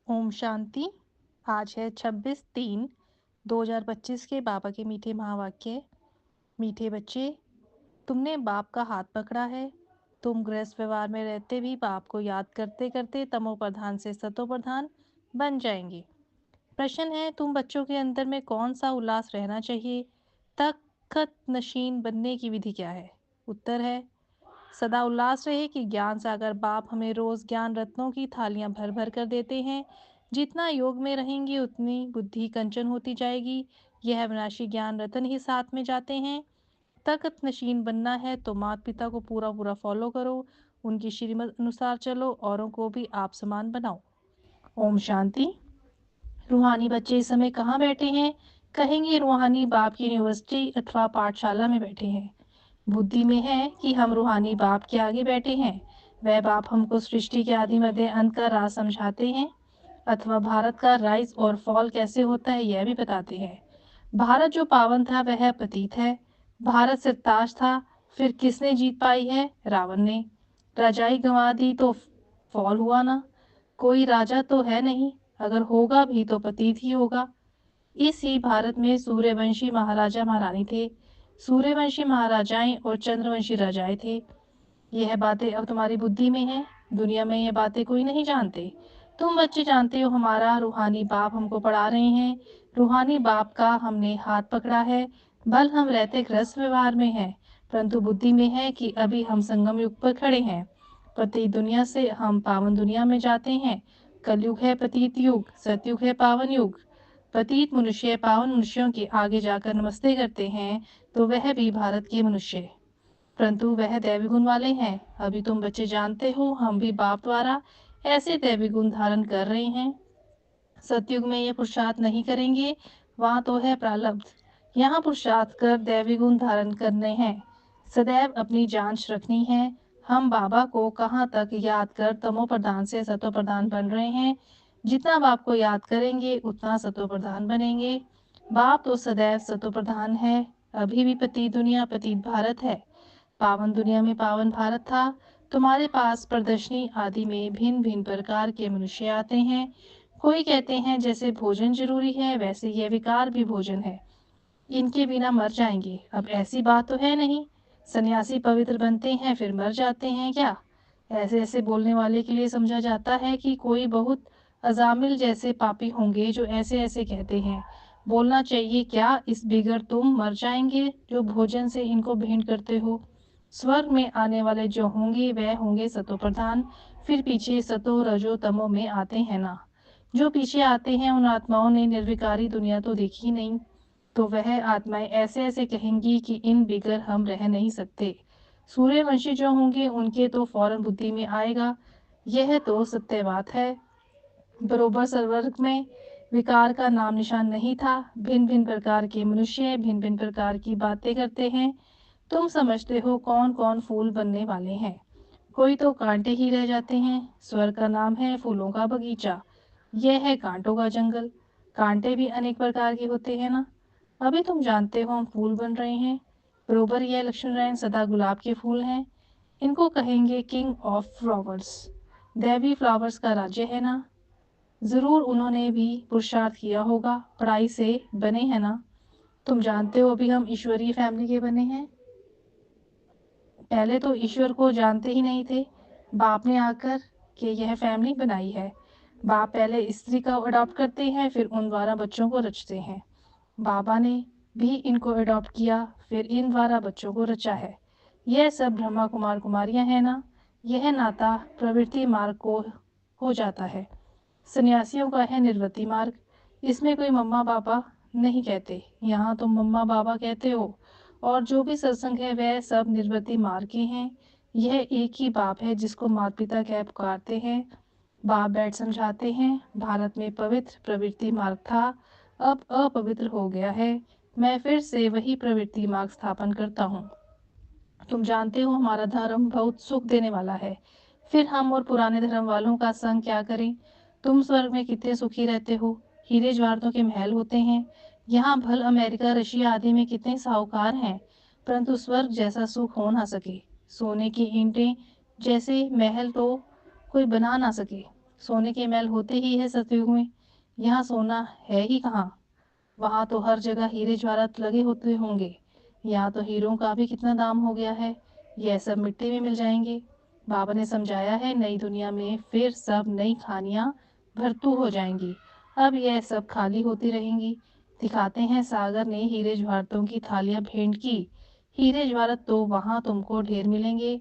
ओम शांति। आज है 26/3/2025 के बाबा के मीठे महावाक्य। मीठे बच्चे, तुमने बाप का हाथ पकड़ा है। तुम गृहस्थ व्यवहार में रहते भी बाप को याद करते करते तमो प्रधान से सतो प्रधान बन जाएंगे। प्रश्न है, तुम बच्चों के अंदर में कौन सा उल्लास रहना चाहिए? तखत नशीन बनने की विधि क्या है? उत्तर है, सदा उल्लास रहे कि ज्ञान सागर बाप हमें रोज ज्ञान रत्नों की थालियां भर भर कर देते हैं। जितना योग में रहेंगे उतनी बुद्धि कंचन होती जाएगी। यह अविनाशी ज्ञान रत्न ही साथ में जाते हैं। तख्त नशीन बनना है तो माता पिता को पूरा पूरा फॉलो करो, उनकी श्रीमत अनुसार चलो, औरों को भी आप समान बनाओ। ओम शांति। रूहानी बच्चे इस समय कहाँ बैठे हैं? कहेंगे रूहानी बाप की यूनिवर्सिटी अथवा पाठशाला में बैठे हैं। बुद्धि में है कि हम रूहानी बाप के आगे बैठे हैं। वह बाप हमको सृष्टि के आदि मध्य अंत का राज समझाते हैं, अथवा भारत का राइज और फॉल कैसे होता है यह भी बताते हैं। भारत जो पावन था वह पतित है। भारत सिरताज था, फिर किसने जीत पाई है? रावण ने। राजाई गंवा दी तो फॉल हुआ ना। कोई राजा तो है नहीं, अगर होगा भी तो पतित ही होगा। इसी भारत में सूर्यवंशी महाराजा महारानी थे। सूर्यवंशी महाराजाएं और चंद्रवंशी राजाएं थे। यह बातें अब तुम्हारी बुद्धि में हैं। दुनिया में यह बातें कोई नहीं जानते। तुम बच्चे जानते हो, हमारा रूहानी बाप हमको पढ़ा रहे हैं। रूहानी बाप का हमने हाथ पकड़ा है। भल हम रहते गृहस्थ व्यवहार में हैं, परंतु बुद्धि में है कि अभी हम संगम युग पर खड़े हैं। पति दुनिया से हम पावन दुनिया में जाते हैं। कलयुग है पतित युग, सतयुग है पावन युग। पतित मनुष्य पावन मनुष्यों के आगे जाकर नमस्ते करते हैं तो वह भी भारत के मनुष्य, परंतु वह दैवी गुण वाले हैं। अभी तुम बच्चे जानते हो, हम भी बाप द्वारा ऐसे दैवी गुण धारण कर रहे हैं। सतयुग में ये पुरुषार्थ नहीं करेंगे, वहाँ तो है प्रारब्ध। यहाँ पुरुषार्थ कर दैवी गुण धारण करने हैं। सदैव अपनी जांच रखनी है। हम बाबा को कहाँ तक याद कर तमो प्रधान से सतो प्रधान बन रहे हैं। जितना बाप को याद करेंगे उतना सतो प्रधान बनेंगे। बाप तो सदैव सतो प्रधान है। अभी भी पति दुनिया पतित भारत है। पावन दुनिया में पावन भारत था। तुम्हारे पास प्रदर्शनी आदि में भिन्न भिन्न प्रकार के मनुष्य आते हैं। कोई कहते हैं जैसे भोजन जरूरी है वैसे यह विकार भी भोजन है, इनके बिना मर जाएंगे। अब ऐसी बात तो है नहीं। सन्यासी पवित्र बनते हैं फिर मर जाते हैं क्या? ऐसे ऐसे बोलने वाले के लिए समझा जाता है कि कोई बहुत अजामिल जैसे पापी होंगे जो ऐसे ऐसे कहते हैं। बोलना चाहिए क्या, इस बिगड़ तुम मर जाएंगे जो भोजन से इनको भेंट करते हो। स्वर्ग में आने वाले जो होंगे वह होंगे सतो प्रधान, फिर पीछे सतो रजो तमो में आते हैं ना। जो पीछे आते हैं उन आत्माओं ने निर्विकारी दुनिया तो देखी नहीं, तो वह आत्माएं ऐसे ऐसे कहेंगी कि इन बिगर हम रह नहीं सकते। सूर्यवंशी जो होंगे उनके तो फौरन बुद्धि में आएगा, यह तो सत्य बात है। बरोबर स्वर्ग में विकार का नाम निशान नहीं था। भिन्न भिन्न प्रकार के मनुष्य भिन्न भिन्न प्रकार की बातें करते हैं। तुम समझते हो कौन कौन फूल बनने वाले हैं, कोई तो कांटे ही रह जाते हैं। स्वर्ग का नाम है फूलों का बगीचा, यह है कांटों का जंगल। कांटे भी अनेक प्रकार के होते हैं ना। अभी तुम जानते हो हम फूल बन रहे हैं। बरोबर यह लक्ष्मी नारायण सदा गुलाब के फूल हैं। इनको कहेंगे किंग ऑफ फ्लावर्स। दैवी फ्लावर्स का राज्य है ना। जरूर उन्होंने भी पुरुषार्थ किया होगा, पढ़ाई से बने हैं ना। तुम जानते हो अभी हम ईश्वरीय फैमिली के बने हैं। पहले तो ईश्वर को जानते ही नहीं थे। बाप ने आकर के यह फैमिली बनाई है। बाप पहले स्त्री को अडॉप्ट करते हैं फिर उन द्वारा बच्चों को रचते हैं। बाबा ने भी इनको अडॉप्ट किया, फिर इन द्वारा बच्चों को रचा है। यह सब ब्रह्मा कुमार कुमारियां हैं ना। यह नाता प्रवृत्ति मार्ग को हो जाता है। सन्यासियों का है निर्वृत्ति मार्ग। इसमें कोई मम्मा पापा नहीं कहते, यहाँ तुम मम्मा बाबा कहते हो। और जो भी सत्संग है वह सब निर्वृत्ति मार्ग के हैं। यह एक ही बाप है जिसको माता पिता कह पुकारते हैं। बाप बैठ समझाते हैं, भारत में पवित्र प्रवृत्ति मार्ग था, अब अपवित्र हो गया है। मैं फिर से वही प्रवृत्ति मार्ग स्थापन करता हूँ। तुम जानते हो हमारा धर्म बहुत सुख देने वाला है। फिर हम और पुराने धर्म वालों का संग क्या करें? तुम स्वर्ग में कितने सुखी रहते हो, हीरे जवाहरातों के महल होते हैं। यहाँ भल अमेरिका रशिया आदि में कितने साहूकार हैं, परंतु स्वर्ग जैसा सुख हो ना सके। सोने की ईंटें जैसे महल तो कोई बना ना सके। सोने के महल होते ही है सतयुग में, यहाँ सोना है ही कहाँ। वहां तो हर जगह हीरे जवाहरात लगे होते होंगे, यहाँ तो हीरों का भी कितना दाम हो गया है, यह सब मिट्टी में मिल जाएंगे। बाबा ने समझाया है, नई दुनिया में फिर सब नई खानियां भरतू हो जाएंगी, अब यह सब खाली होती रहेंगी। दिखाते हैं सागर ने हीरे जवाहरातों की थालियां भेंट की, हीरे जवाहरात तो वहां तुमको ढेर मिलेंगे।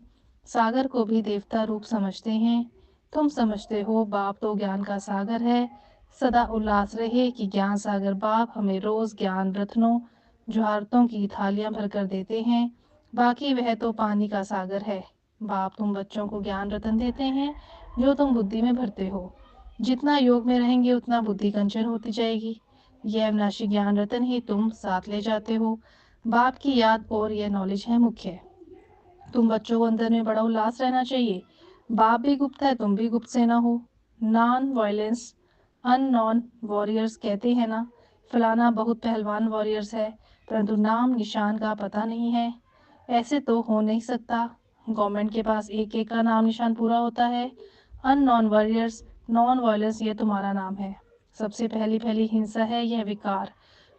सागर को भी देवता रूप समझते हैं, तुम समझते हो बाप तो ज्ञान का सागर है। सदा उल्लास रहे कि ज्ञान सागर बाप हमें रोज ज्ञान रत्नों जवाहरातों की थालियां भर कर देते हैं, बाकी वह तो पानी का सागर है। बाप तुम बच्चों को ज्ञान रतन देते हैं, जो तुम बुद्धि में भरते हो। जितना योग में रहेंगे उतना बुद्धि कंचन होती जाएगी, यह अविनाशी ज्ञान रतन ही तुम साथ ले जाते हो। बाप की याद और यह नॉलेज है मुख्य। तुम बच्चों को अंदर में बड़ा उल्लास रहना चाहिए, बाप भी गुप्त है, तुम भी गुप्त से ना हो। नॉन वायलेंस अननॉन वॉरियर्स कहते हैं ना, फलाना बहुत पहलवान वॉरियर्स है, परंतु नाम निशान का पता नहीं है। ऐसे तो हो नहीं सकता, गवर्नमेंट के पास एक एक का नाम निशान पूरा होता है। अननॉन वॉरियर्स नॉन वायलेंस ये तुम्हारा नाम है। सबसे पहली पहली हिंसा है यह विकार,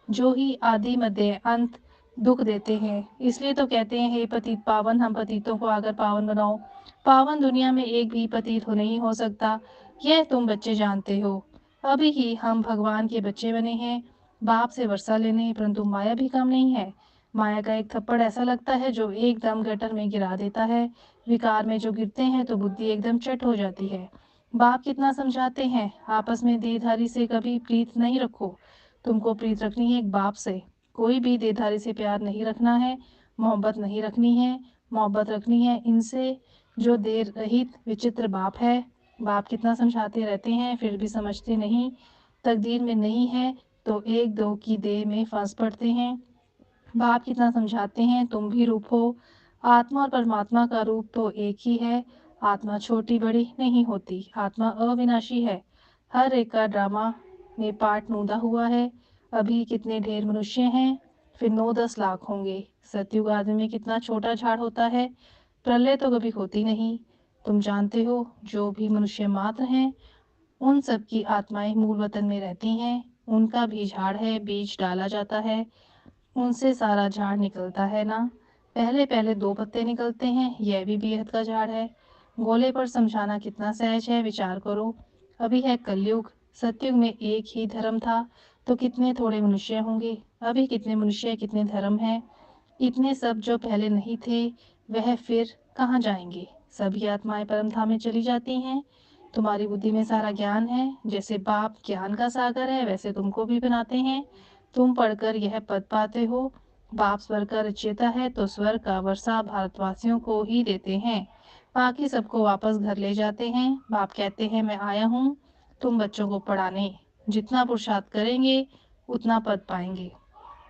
जो ही आदि मध्य अंत दुख देते हैं। इसलिए तो कहते हैं, हे पतित पावन, हम पतितों को आकर पावन बनाओ। पावन दुनिया में एक भी पतित हो नहीं हो सकता, यह तुम बच्चे जानते हो। अभी ही हम भगवान के बच्चे बने हैं, बाप से वर्षा लेने, परंतु माया भी कम नहीं है। माया का एक थप्पड़ ऐसा लगता है जो एकदम गटर में गिरा देता है। विकार में जो गिरते हैं तो बुद्धि एकदम चट हो जाती है। बाप कितना समझाते हैं, आपस में देहधारी से कभी प्रीत नहीं रखो, तुमको प्रीत रखनी है एक बाप से। कोई भी देहधारी से प्यार नहीं रखना है, मोहब्बत नहीं रखनी है, मोहब्बत रखनी है इनसे जो देह रहित विचित्र बाप है। बाप कितना समझाते रहते हैं फिर भी समझते नहीं, तकदीर में नहीं है तो एक दो की देह में फंस पड़ते हैं। बाप कितना समझाते हैं, तुम भी रूप हो, आत्मा और परमात्मा का रूप तो एक ही है। आत्मा छोटी बड़ी नहीं होती, आत्मा अविनाशी है। हर एक का ड्रामा में पार्ट नूंदा हुआ है। अभी कितने ढेर मनुष्य हैं, फिर 9-10 लाख होंगे। सतयुग आदमी में कितना छोटा झाड़ होता है, प्रलय तो कभी होती नहीं। तुम जानते हो जो भी मनुष्य मात्र हैं, उन सब की आत्माएं मूल वतन में रहती हैं, उनका भी झाड़ है, बीज डाला जाता है, उनसे सारा झाड़ निकलता है ना। पहले पहले 2 पत्ते निकलते हैं, यह भी बेहद का झाड़ है। गोले पर समझाना कितना सहज है, विचार करो। अभी है कलयुग, सतयुग में एक ही धर्म था तो कितने थोड़े मनुष्य होंगे, अभी कितने मनुष्य कितने धर्म हैं। इतने सब जो पहले नहीं थे वह फिर कहाँ जाएंगे, सभी आत्माएं परम धाम में चली जाती हैं। तुम्हारी बुद्धि में सारा ज्ञान है, जैसे बाप ज्ञान का सागर है वैसे तुमको भी बनाते हैं। तुम पढ़कर यह पद पाते हो, बाप स्वर्ग का रचयिता है तो स्वर्ग का वर्षा भारतवासियों को ही देते हैं, बाकी सबको वापस घर ले जाते हैं। बाप कहते हैं, मैं आया हूँ तुम बच्चों को पढ़ाने, जितना पुरुषार्थ करेंगे उतना पद पाएंगे,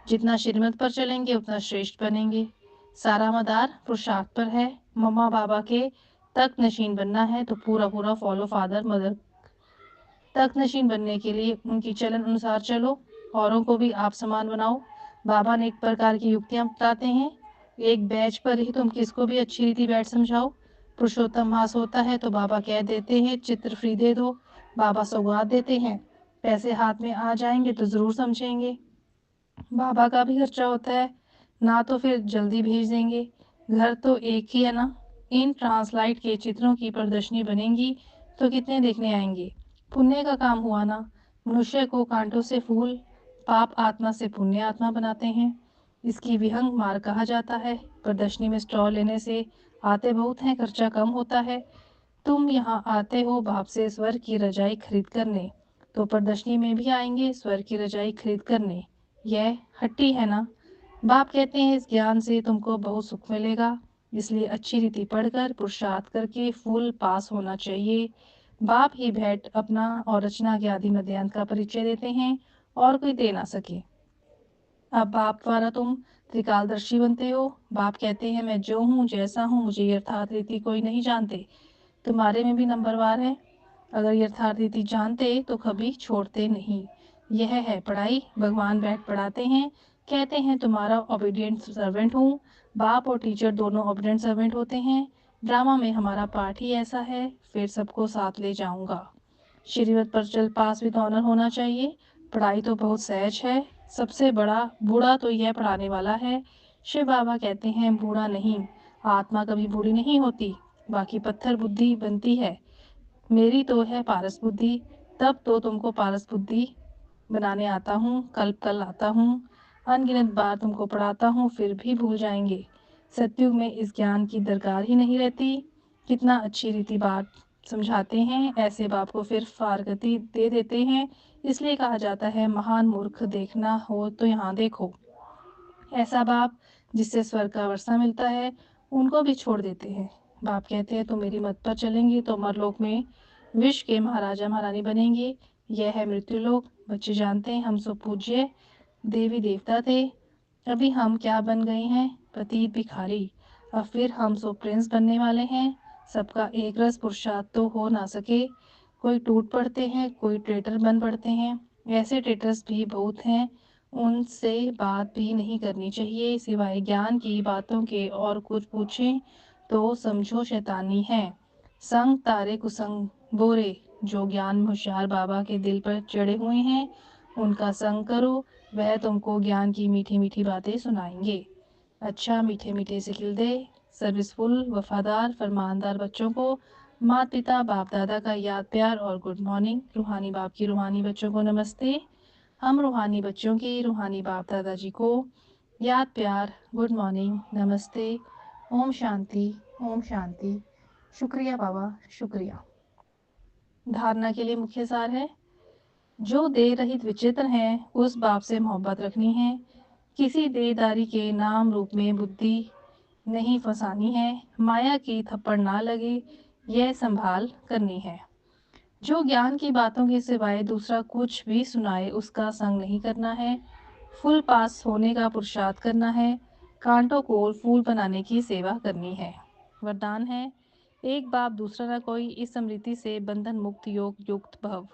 जितना श्रीमत पर चलेंगे उतना श्रेष्ठ बनेंगे। सारा मदार पुरुषार्थ पर है। मम्मा बाबा के तख्त नशीन बनना है तो पूरा पूरा फॉलो फादर मदर। तख्त नशीन बनने के लिए उनकी चलन अनुसार चलो, औरों को भी आप समान बनाओ। बाबा ने एक प्रकार की युक्तियां बताते हैं, एक बैच पर ही तुम किसको भी अच्छी रीति बैठ समझाओ। पुरुषोत्तम मास होता है तो बाबा कह देते हैं चित्र फ्री दे दो, बाबा सौगात देते हैं, पैसे हाथ में आ जाएंगे तो जरूर समझेंगे। बाबा का भी खर्चा होता है ना, तो फिर जल्दी भेज देंगे। घर तो एक ही है ना। इन ट्रांसलाइट के चित्रों की प्रदर्शनी बनेगी तो कितने देखने आएंगे। पुण्य का काम हुआ ना, मनुष्य को कांटों से फूल, पाप आत्मा से पुण्य आत्मा बनाते हैं। इसकी विहंग मार कहा जाता है। प्रदर्शनी में स्टॉल लेने से आते बहुत हैं, खर्चा कम होता है। तुम यहाँ आते हो बाप से स्वर की रजाई खरीद करने, तो प्रदर्शनी में भी आएंगे स्वर की रजाई खरीद करने। यह हट्टी है ना। बाप कहते हैं इस ज्ञान से तुमको बहुत सुख मिलेगा, इसलिए अच्छी रीति पढ़कर पुरुषार्थ करके फुल पास होना चाहिए। बाप ही भेंट अपना और रचना के आदि मध्यांत का परिचय देते हैं, और कोई दे ना सके। अब बाप द्वारा तुम त्रिकालदर्शी बनते हो। बाप कहते हैं, मैं जो हूँ जैसा हूँ मुझे यथार्थ रीति कोई नहीं जानते। तुम्हारे में भी नंबरवार है, अगर यथार्थ रीति जानते तो कभी छोड़ते नहीं। यह है पढ़ाई, भगवान बैठ पढ़ाते हैं, कहते हैं तुम्हारा ओबीडियंट सर्वेंट हूँ। बाप और टीचर दोनों ओबीडियंट सर्वेंट होते हैं। ड्रामा में हमारा पार्ट ही ऐसा है, फिर सबको साथ ले जाऊंगा। श्रीमत पर चल पास विद ऑनर होना चाहिए। पढ़ाई तो बहुत सहज है, सबसे बड़ा बूढ़ा तो यह पढ़ाने वाला है। शिव बाबा कहते हैं बूढ़ा नहीं, आत्मा कभी बूढ़ी नहीं होती, बाकी पत्थर बुद्धि बनती है। मेरी तो है पारस बुद्धि, तब तो तुमको पारस बुद्धि बनाने आता हूँ, कल्प कल आता हूँ, अनगिनत बार तुमको पढ़ाता हूँ, फिर भी भूल जाएंगे। सतयुग में इस ज्ञान की दरकार ही नहीं रहती। कितना अच्छी रीति बात समझाते हैं, ऐसे बाप को फिर फारगती दे देते हैं। इसलिए कहा जाता है महान मूर्ख, देखना हो तो यहाँ देखो। ऐसा बाप जिससे स्वर्ग का वर्षा मिलता है, उनको भी छोड़ देते हैं। बाप कहते हैं तो मेरी मत पर चलेंगे तो अमरलोक में विश्व के महाराजा महारानी बनेंगे। यह है मृत्यु लोक। बच्चे जानते हैं हम सब पूज्य देवी देवता थे, अभी हम क्या बन गए हैं, पतित भिखारी। अब फिर हम सो प्रिंस बनने वाले हैं। सबका एक रस पुरुषार्थ तो हो ना सके, कोई टूट पड़ते हैं, कोई ट्रेटर बन पड़ते हैं। ऐसे ट्रेटर्स भी बहुत हैं, उनसे बात भी नहीं करनी चाहिए, सिवाय ज्ञान की बातों के और कुछ पूछें तो समझो शैतानी है। संग तारे कुसंग बोरे, जो ज्ञान होशियार बाबा के दिल पर चढ़े हुए हैं, उनका संग करो, वह तुमको ज्ञान की मीठी मीठी बातें सुनाएंगे। अच्छा मीठे मीठे से खिलते, सर्विसफुल, वफादार, फरमानदार बच्चों को माता पिता बाप दादा का याद प्यार और गुड मॉर्निंग। रूहानी बाप की रूहानी बच्चों को नमस्ते। हम रूहानी बच्चों की रूहानी बाप दादाजी को याद प्यार, गुड मॉर्निंग, नमस्ते, ओम शांति, ओम शांति। शुक्रिया बाबा, शुक्रिया। धारणा के लिए मुख्य सार है, जो देह रहित विचेतन है उस बाप से मोहब्बत रखनी है। किसी देहदारी के नाम रूप में बुद्धि नहीं फंसानी है। माया की थप्पड़ ना लगे, यह संभाल करनी है। जो ज्ञान की बातों के सिवाय दूसरा कुछ भी सुनाए उसका संग नहीं करना है। फुल पास होने का पुरुषार्थ करना है, कांटों को फूल बनाने की सेवा करनी है। वरदान है, एक बाप दूसरा न कोई, इस स्मृति से बंधन मुक्त योग युक्त भव।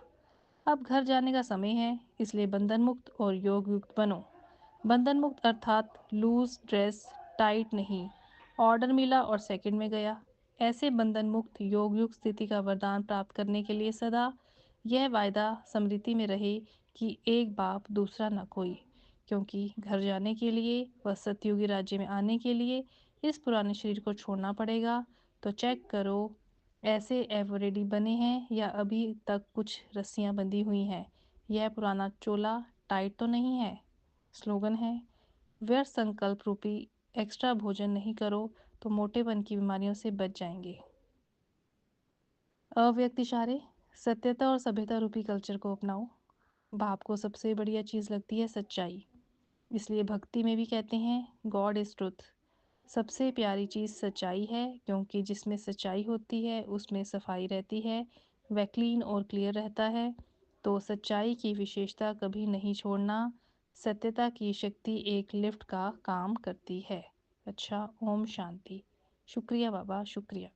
अब घर जाने का समय है, इसलिए बंधन मुक्त और योग युक्त बनो। बंधन मुक्त अर्थात लूज ड्रेस टाइट नहीं, ऑर्डर मिला और सेकंड में गया। ऐसे बंधन मुक्त योग युक्त स्थिति का वरदान प्राप्त करने के लिए सदा यह वायदा स्मृति में रहे कि एक बाप दूसरा न कोई, क्योंकि घर जाने के लिए व सतयुगी राज्य में आने के लिए इस पुराने शरीर को छोड़ना पड़ेगा। तो चेक करो ऐसे एवरेडी बने हैं या अभी तक कुछ रस्सियां बंधी हुई हैं। यह पुराना चोला टाइट तो नहीं है। स्लोगन है, व्यर्थ संकल्प रूपी एक्स्ट्रा भोजन नहीं करो तो मोटेपन की बीमारियों से बच जाएंगे। अव्यक्त इशारे, सत्यता और सभ्यता रूपी कल्चर को अपनाओ। बाप को सबसे बढ़िया चीज़ लगती है सच्चाई, इसलिए भक्ति में भी कहते हैं गॉड इज ट्रुथ। सबसे प्यारी चीज़ सच्चाई है, क्योंकि जिसमें सच्चाई होती है उसमें सफाई रहती है, वह क्लीन और क्लियर रहता है। तो सच्चाई की विशेषता कभी नहीं छोड़ना। सत्यता की शक्ति एक लिफ्ट का काम करती है। अच्छा, ओम शांति। शुक्रिया बाबा, शुक्रिया।